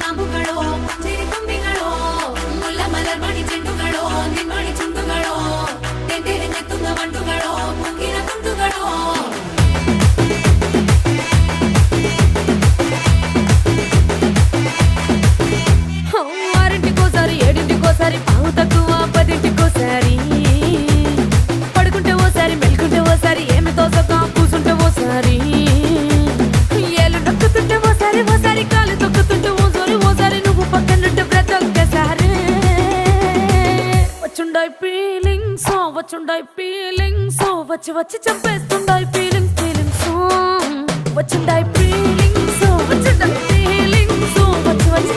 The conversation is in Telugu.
കാമ്പുകളോ ചെരിക്കൊമ്പികളോ മുല്ലമലർ മണി ചെണ്ടുകളോ നിൻമണി ചുണ്ടുകളോ തെന്തെറിഞ്ഞെത്തുന്ന വണ്ടുകളോ പൊങ്കിന തുണ്ടുകളോ ఆరింటికోసారి ఏడింటికోసారి పావు తక్కువ పదింటికోసారి పడుకుంటే ఓసారి మెలుకుంటే ఓసారి ఏమి తోసక కూసుంటే ఓసారి ఏళ్ళు నొక్కుతుంటే ఓసారి ఓసారి కాలు తొక్కుతుంటే ఓసారి నువ్వు పక్కనుంటే బ్రతొక్కసారి వచ్చుండాయి ఫీలింగ్స్ వచ్చి వచ్చి చంపేస్తుండాయి ఫీలింగ్స్ వచ్చుండాయి ఫీలింగ్స్ వచ్చి వచ్చి